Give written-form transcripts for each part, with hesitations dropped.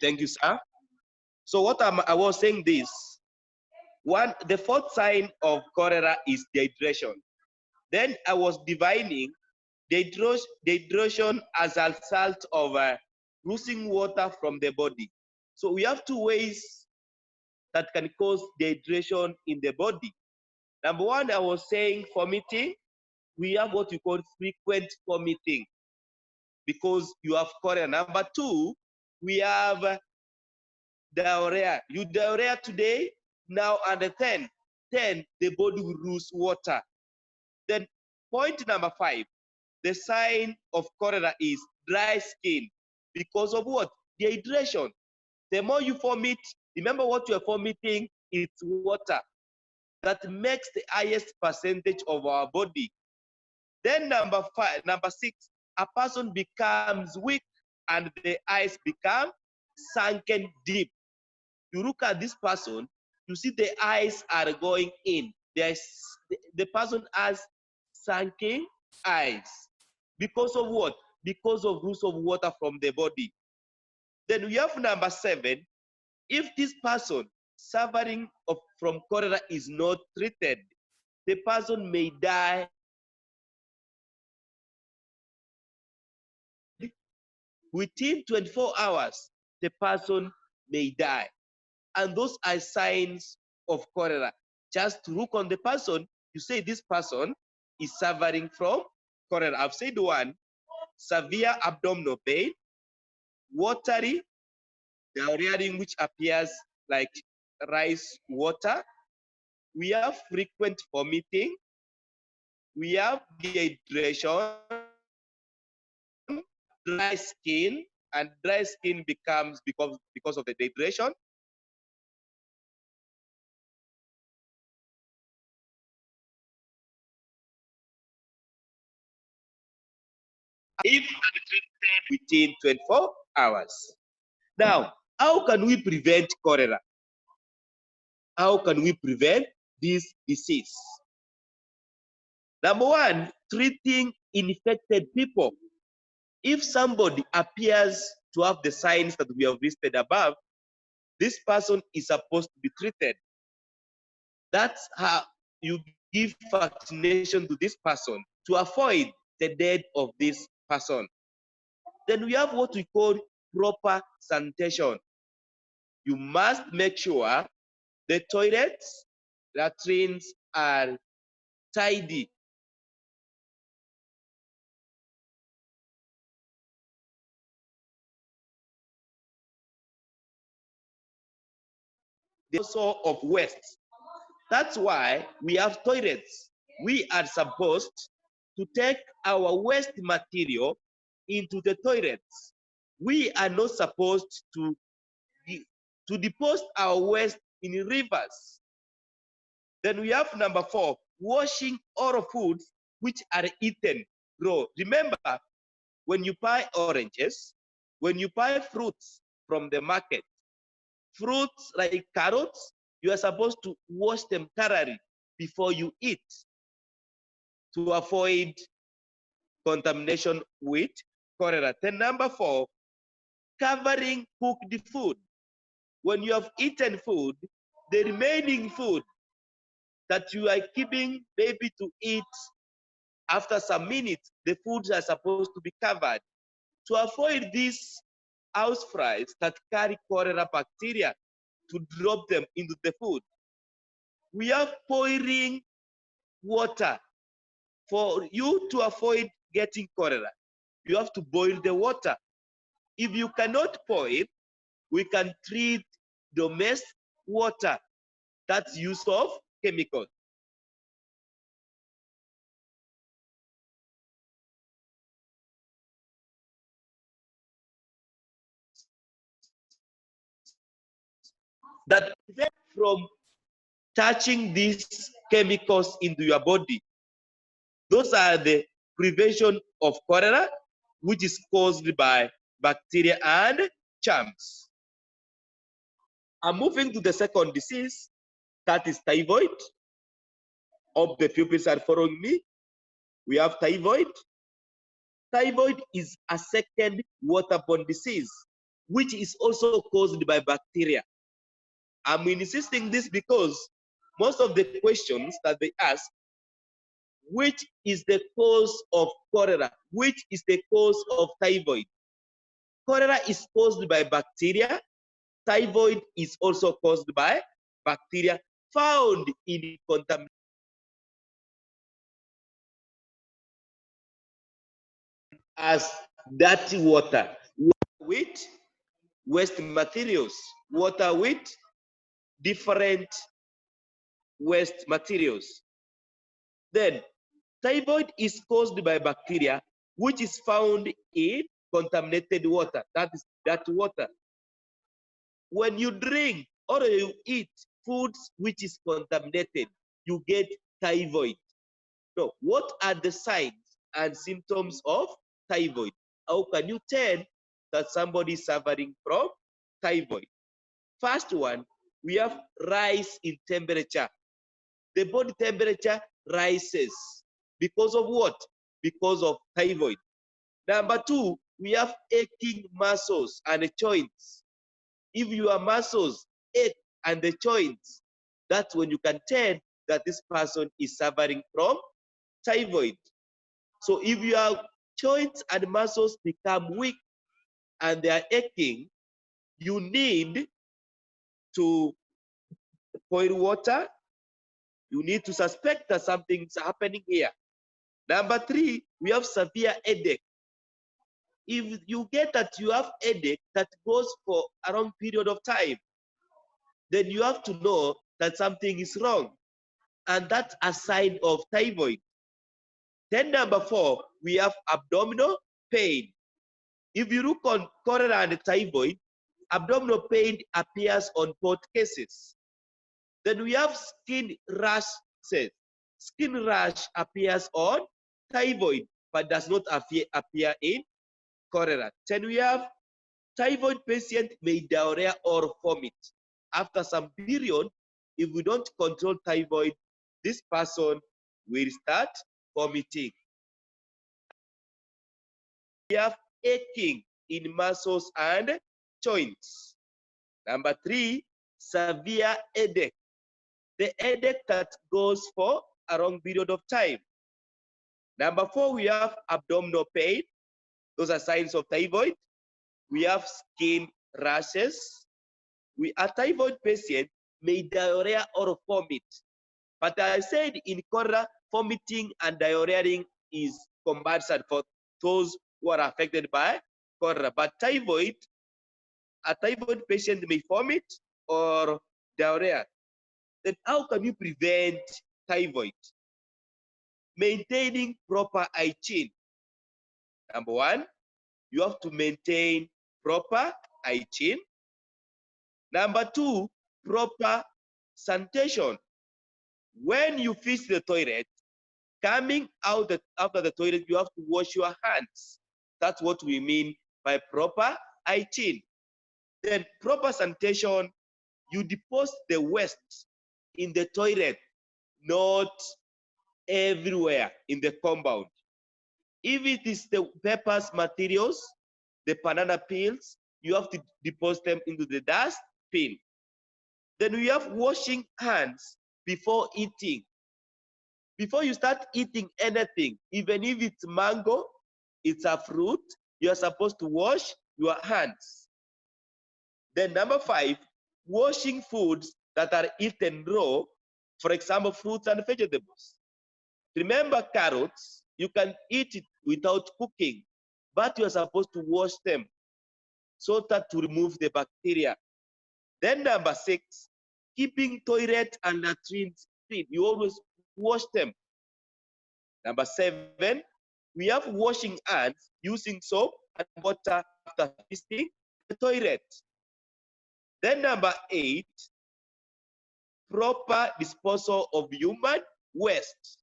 Thank you, sir. So I was saying this. The fourth sign of cholera is dehydration. Then I was divining dehydration as a result of losing water from the body. So we have two ways that can cause dehydration in the body. Number one, I was saying vomiting. We have what we call frequent vomiting because you have cholera. Number two, we have diarrhea. You diarrhea today, now under 10, the body will lose water. Then point number 5, the sign of cholera is dry skin. Because of what? Dehydration. The more you vomit, remember what you are vomiting, it's water. That makes the highest percentage of our body. Then number 6, a person becomes weak and the eyes become sunken deep. You look at this person, you see the eyes are going in. The person has sunken eyes. Because of what? Because of loss of water from the body. Then we have number 7. If this person suffering from cholera is not treated, the person may die within 24 hours. The person may die. And those are signs of cholera. Just to look on the person, you say this person is suffering from cholera. I've said one, severe abdominal pain, watery, diarrhea which appears like rice water. We have frequent vomiting. We have dehydration, dry skin, and dry skin becomes because of the dehydration. If untreated within 24 hours. Now, how can we prevent cholera? How can we prevent this disease? Number one, treating infected people. If somebody appears to have the signs that we have listed above, this person is supposed to be treated. That's how you give vaccination to this person to avoid the death of this person. Then we have what we call proper sanitation. You must make sure the toilets, latrines are tidy. Also of waste. That's why we have toilets. We are supposed to take our waste material into the toilets. We are not supposed to deposit our waste in rivers. Then we have number 4, washing all foods which are eaten raw. Remember, when you buy oranges, when you buy fruits from the market, fruits like carrots, you are supposed to wash them thoroughly before you eat to avoid contamination with cholera. Then number 4, covering cooked food. When you have eaten food, the remaining food that you are keeping maybe to eat after some minutes, the foods are supposed to be covered to avoid these house flies that carry cholera bacteria to drop them into the food. We have boiling water. For you to avoid getting cholera, you have to boil the water. If you cannot boil, we can treat domestic water. That's use of chemicals. That prevent from touching these chemicals into your body. Those are the prevention of cholera, which is caused by bacteria and germs. I'm moving to the second disease, that is typhoid. Hope the pupils are following me. We have typhoid. Typhoid is a second waterborne disease. which is also caused by bacteria. I'm insisting this because most of the questions that they ask, which is the cause of cholera? Which is the cause of typhoid? Cholera is caused by bacteria. Typhoid is also caused by bacteria found in contaminated as dirty water, with waste materials, water with different waste materials. Then typhoid is caused by bacteria, which is found in contaminated water. That is dirty water. When you drink or you eat foods which is contaminated, you get typhoid. So, what are the signs and symptoms of typhoid? How can you tell that somebody is suffering from typhoid? First one, we have rise in temperature. The body temperature rises because of what? Because of typhoid. Number two, we have aching muscles and joints. If your muscles ache and the joints, that's when you can tell that this person is suffering from typhoid. So if your joints and muscles become weak and they are aching, you need to boil water. You need to suspect that something's happening here. Number three, we have severe headache. If you get that you have headache that goes for a long period of time, then you have to know that something is wrong. And that's a sign of typhoid. Then number four, we have abdominal pain. If you look on cholera and typhoid, abdominal pain appears on both cases. Then we have skin rashes. Skin rash appears on typhoid, but does not appear in cholera. Then we have typhoid patient may diarrhea or vomit. After some period, if we don't control typhoid, this person will start vomiting. We have aching in muscles and joints. Number three, severe headache. The headache that goes for a long period of time. Number four, we have abdominal pain. Those are signs of typhoid. We have skin rashes. A typhoid patient may diarrhea or vomit. But I said in cholera, vomiting and diarrheaing is compulsory for those who are affected by cholera. But typhoid, a typhoid patient may vomit or diarrhea. Then how can you prevent typhoid? Maintaining proper hygiene. Number one, you have to maintain proper hygiene. Number two, proper sanitation. When you fix the toilet, coming out after the toilet, you have to wash your hands. That's what we mean by proper hygiene. Then proper sanitation, you deposit the waste in the toilet, not everywhere in the compound. If it is the papers materials, the banana peels, you have to deposit them into the dustbin. Then we have washing hands before eating. Before you start eating anything, even if it's mango, it's a fruit, you are supposed to wash your hands. Then number five, washing foods that are eaten raw, for example, fruits and vegetables. Remember carrots, you can eat it without cooking, but you are supposed to wash them so that to remove the bacteria. Then number six, keeping toilet and latrines clean. You always wash them. Number seven, we have washing hands using soap and water after visiting the toilet. Then number eight, proper disposal of human waste.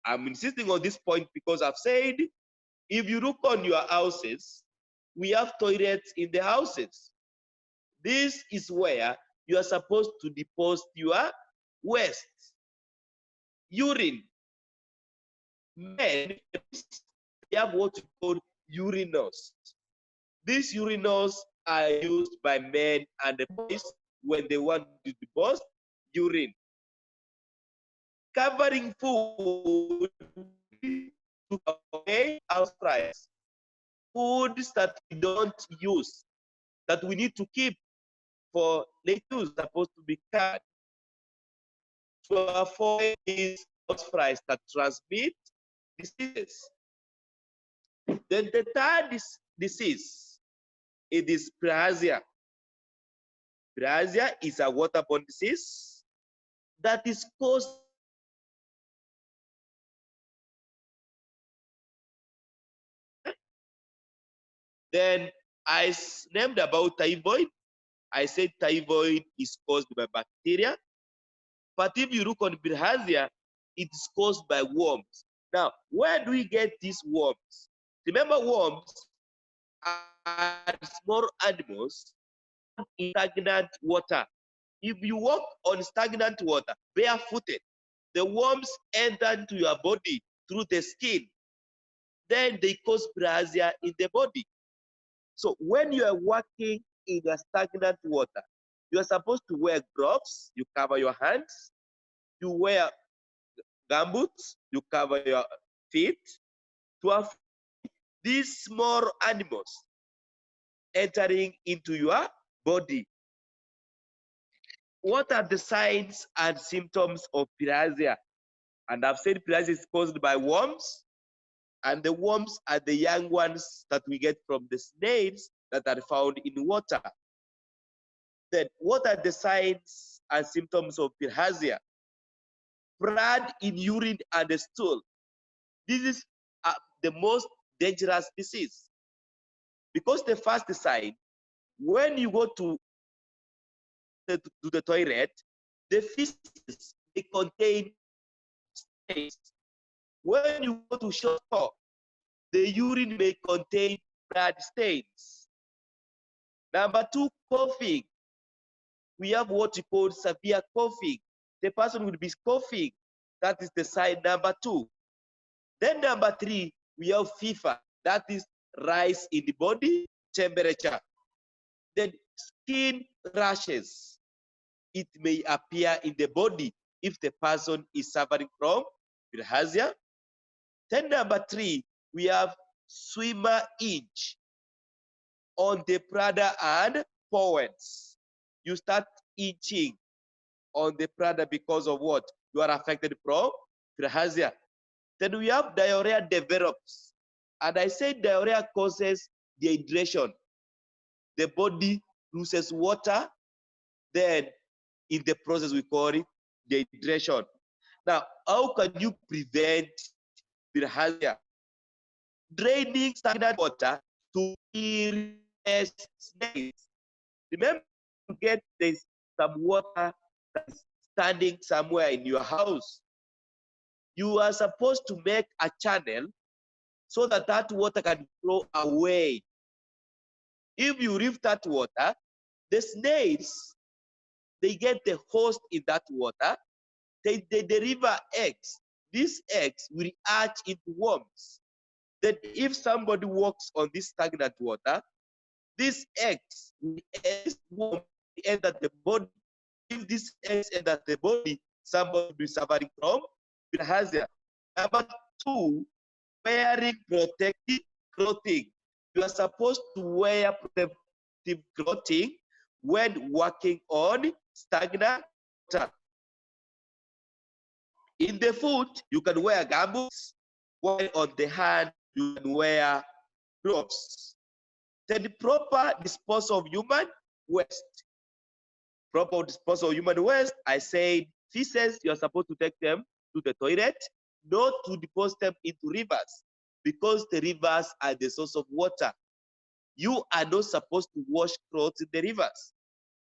I'm insisting on this point because I've said, if you look on your houses, we have toilets in the houses. This is where you are supposed to deposit your waste. Urine. Men, they have what we call urinals. These urinals are used by men and boys when they want to dispose urine. Covering food to away outcries. Foods that we don't use, that we need to keep for later use, supposed to be covered to avoid these outcries that transmit diseases. Then the third disease, it is bilharzia. Bilharzia is a waterborne disease that is caused then I named about typhoid. I said typhoid is caused by bacteria, but if you look on bilharzia, it is caused by worms. Now, where do we get these worms? Remember, worms are small animals in stagnant water. If you walk on stagnant water barefooted, the worms enter into your body through the skin. Then they cause bilharzia in the body. So when you are walking in a stagnant water, you are supposed to wear gloves, you cover your hands, you wear gumboots, you cover your feet to avoid these small animals entering into your body. What are the signs and symptoms of bilharzia? And I've said bilharzia is caused by worms, and the worms are the young ones that we get from the snails that are found in water. Then what are the signs and symptoms of bilharzia? Blood in urine and stool. This is the most dangerous disease, because the first sign, when you go to the toilet, the feces they contain stains. When you go to shower, the urine may contain blood stains. Number two, coughing. We have what we call severe coughing. The person will be coughing. That is the sign number two. Then number three, we have fever. That is rise in the body temperature. Then skin rashes. It may appear in the body if the person is suffering from bilharzia. Then number three, we have swimmer itch on the bladder and bowels. You start itching on the bladder because of what? You are affected from bilharzia. Then we have diarrhea develops. And I say diarrhea causes dehydration. The body loses water, then in the process we call it dehydration. Now, how can you prevent bilharzia? Draining stagnant water to kill snails. Remember to get this some water that is standing somewhere in your house. You are supposed to make a channel so that that water can flow away. If you leave that water, the snails, they get the host in that water, they deliver eggs. These eggs will hatch into worms. Then if somebody walks on this stagnant water, these eggs will enter the body. If these eggs enter the body, somebody will be suffering from bilharzia. Number two, wearing protective clothing. You are supposed to wear protective clothing when walking on stagnant water. In the foot, you can wear gumboots, while on the hand, you can wear gloves. Then the proper disposal of human waste. Proper disposal of human waste, I said feces, you are supposed to take them to the toilet, not to deposit them into rivers, because the rivers are the source of water. You are not supposed to wash clothes in the rivers.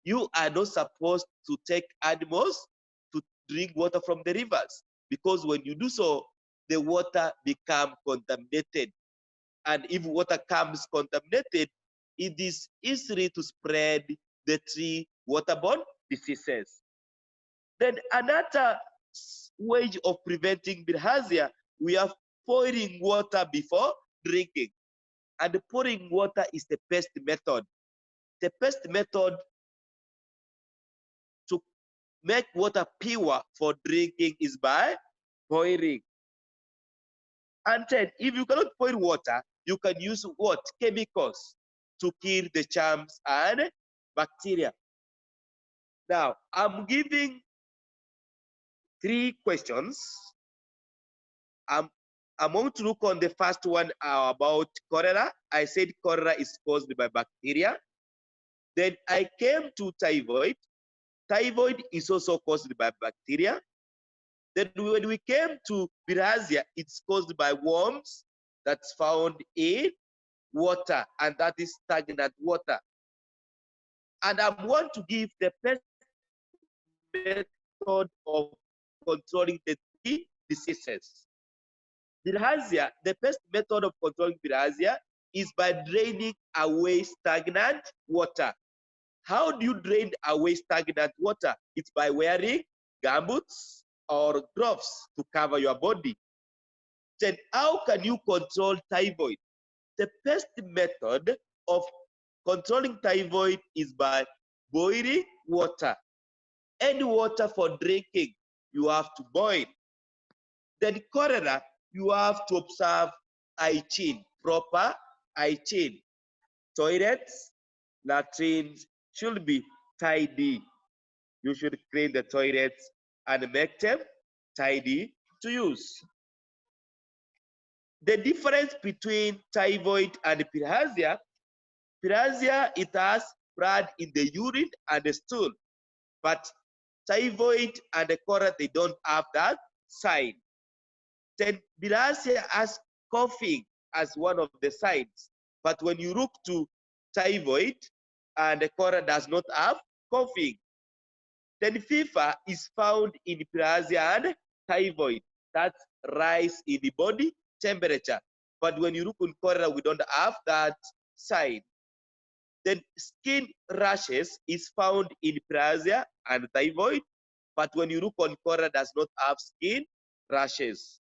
You are not supposed to take animals to drink water from the rivers, because when you do so, the water becomes contaminated. And if water comes contaminated, it is easy to spread the three waterborne diseases. Then another way of preventing bilharzia, we are pouring water before drinking. and pouring water is the best method. The best method to make water pure for drinking is by boiling. And then, if you cannot boil water, you can use what? Chemicals to kill the germs and bacteria. Now, I'm giving 3 questions. I want to look on the first one about cholera. I said cholera is caused by bacteria. Then I came to typhoid. Typhoid is also caused by bacteria. Then when we came to bilharzia, it's caused by worms that's found in water, and that is stagnant water. And I want to give the best method of controlling the 3 diseases. Bilharzia, the best method of controlling bilharzia is by draining away stagnant water. How do you drain away stagnant water? It's by wearing gumboots or gloves to cover your body. Then how can you control typhoid? The best method of controlling typhoid is by boiling water. Any water for drinking, you have to boil. Then cholera, you have to observe hygiene, proper hygiene. Toilets, latrines should be tidy. You should clean the toilets and make them tidy to use. The difference between typhoid and bilharzia, it has blood in the urine and the stool, but typhoid and the cholera, they don't have that sign. Then bilharzia has coughing as one of the signs, but when you look to typhoid and the cholera does not have coughing. Then fever is found in bilharzia and typhoid. That's rise in the body temperature. But when you look in cholera, we don't have that sign. Then skin rashes is found in bilharzia and typhoid, but when you look on cholera, does not have skin rashes.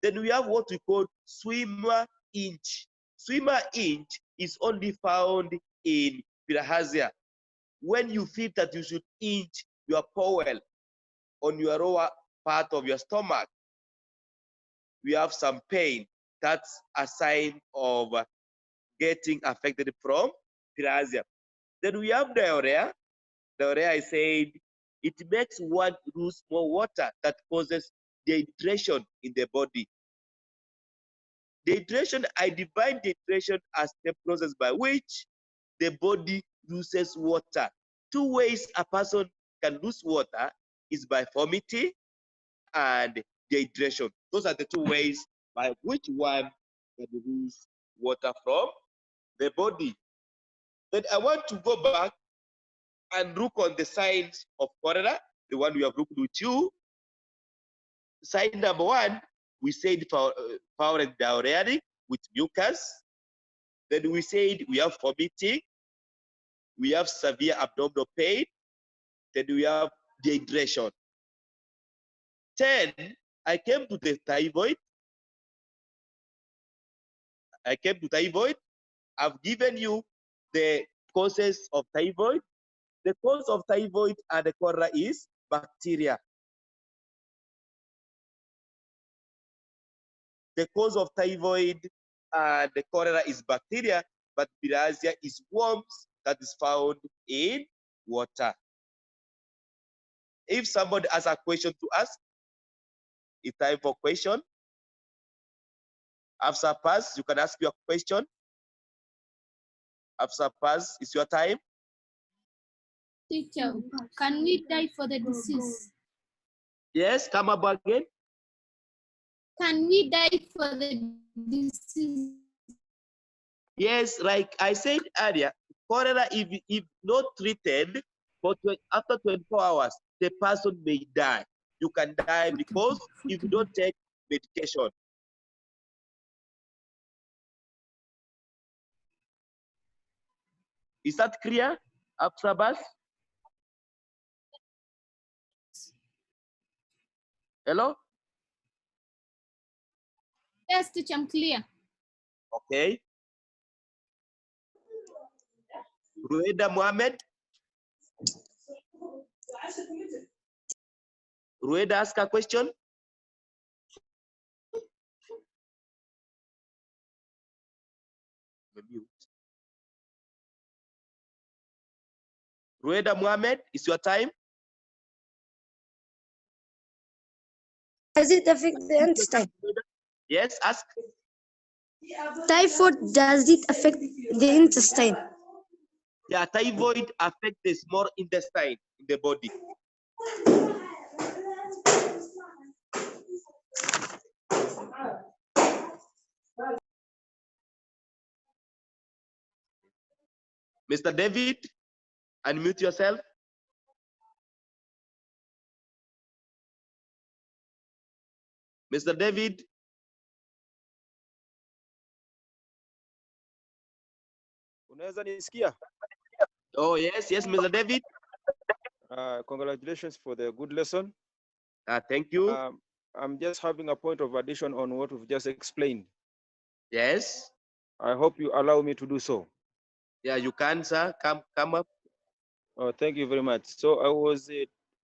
Then we have what we call swimmer inch. Swimmer inch is only found in bilharzia. When you feel that you should inch your bowel on your lower part of your stomach, we have some pain. That's a sign of getting affected from bilharzia. Then we have diarrhea. Diarrhea, I said, it makes one lose more water that causes dehydration in the body. Dehydration, I define dehydration as the process by which the body loses water. 2 ways a person can lose water is by vomiting and dehydration. Those are the 2 ways by which one can lose water from the body. Then I want to go back and look on the signs of cholera, the one we have looked with you. Sign number 1, we said foul and diarrhea with mucus. Then we said we have vomiting, we have severe abdominal pain, then we have dehydration. 10, I came to the typhoid. I've given you the causes of typhoid. The cause of typhoid and the cholera is bacteria. The cause of typhoid and the cholera is bacteria, but bilharzia is worms that is found in water. If somebody has a question to ask, it's time for question. After pass, you can ask your question. After pass, it's your time. Teacher, can we die for the disease? Yes, come up again. Can we die for the disease? Yes, like I said earlier, cholera, if not treated after 24 hours, the person may die. You can die because if you don't take medication. Is that clear, Absabas? Hello? Yes, teacher, I'm clear. Okay. Rueda Mohammed. Rueda, ask a question. Rueda Mohammed, is your time. Does it affect the intestine? Yes, ask. Typhoid, does it affect the intestine? Yeah, typhoid affects the small intestine in the body. Mr. David, unmute yourself. Mr. David. Unaweza nisikia? Oh, yes, yes, Mr. David. Congratulations for the good lesson. Thank you. I'm just having a point of addition on what we've just explained. Yes. I hope you allow me to do so. Yeah, you can, sir. Come up. Oh, thank you very much. So I was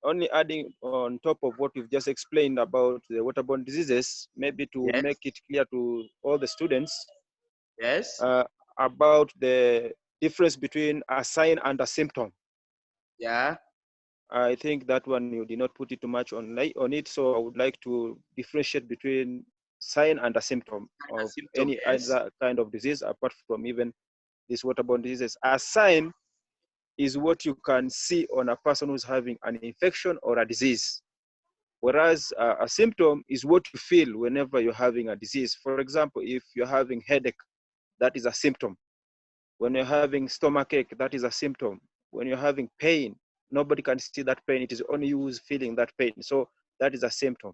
only adding on top of what we've just explained about the waterborne diseases, maybe to Yes. make it clear to all the students. Yes. About the difference between a sign and a symptom. Yeah. I think that one you did not put it too much on it, so I would like to differentiate between sign and a symptom of any yes. other kind of disease apart from even these waterborne diseases. A sign is what you can see on a person who's having an infection or a disease, whereas a symptom is what you feel whenever you're having a disease. For example, if you're having headache, that is a symptom. When you're having stomachache, that is a symptom. When you're having pain, nobody can see that pain. It is only you who's feeling that pain. So that is a symptom.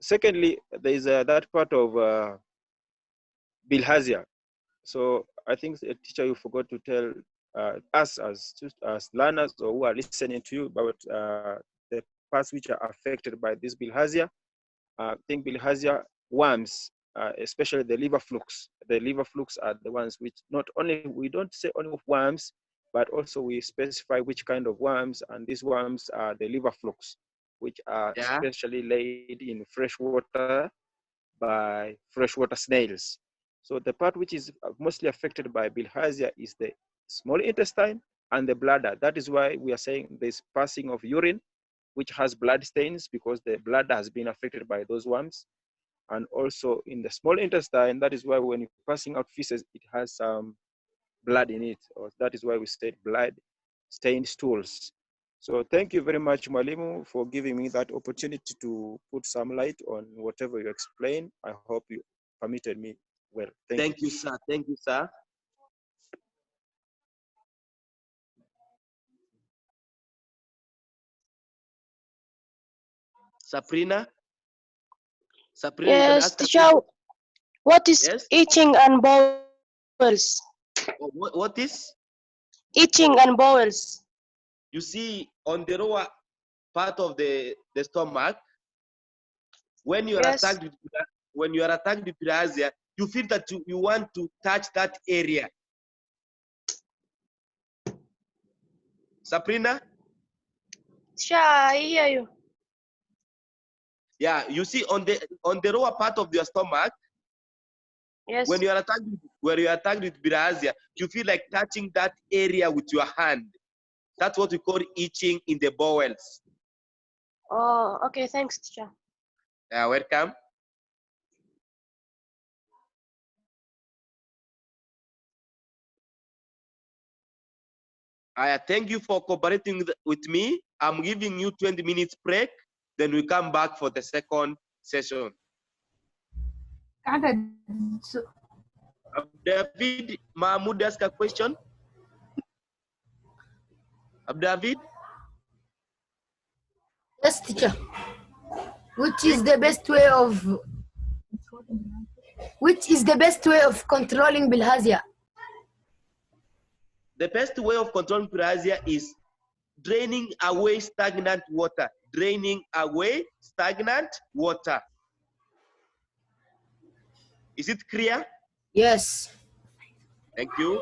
Secondly, there is that part of bilharzia. So I think the teacher, you forgot to tell us as learners or who are listening to you about the parts which are affected by this bilharzia. I think bilharzia worms, especially the liver flukes. The liver flukes are the ones which not only, we don't say only worms, but also we specify which kind of worms, and these worms are the liver flukes, which are especially laid in fresh water by freshwater snails. So the part which is mostly affected by bilharzia is the small intestine and the bladder. That is why we are saying there's passing of urine, which has blood stains because the bladder has been affected by those worms. And also in the small intestine, that is why when you're passing out feces, it has some blood in it. Or that is why we said blood stained stools. So thank you very much, Mwalimu, for giving me that opportunity to put some light on whatever you explained. I hope you permitted me well. Thank you, sir. Thank you, sir. Sabrina? Sabrina, you can Yes, ask a teacher. question. What is Yes? itching and bowels? What is? Itching and bowels. You see, on the lower part of the stomach, when you are attacked with bilharzia, you feel that you want to touch that area. Sabrina? Sure, I hear you. Yeah, you see on the lower part of your stomach, yes, when you are attacked with bilharzia, you feel like touching that area with your hand. That's what we call itching in the bowels. Oh, okay, thanks, teacher. Welcome. I thank you for cooperating with me. I'm giving you 20 minutes break, then we come back for the second session. David Mahmoud, ask a question. David? Yes, teacher. Which is the best way of controlling bilharzia? The best way of controlling bilharzia is draining away stagnant water. Draining away stagnant water. Is it clear? Yes. Thank you.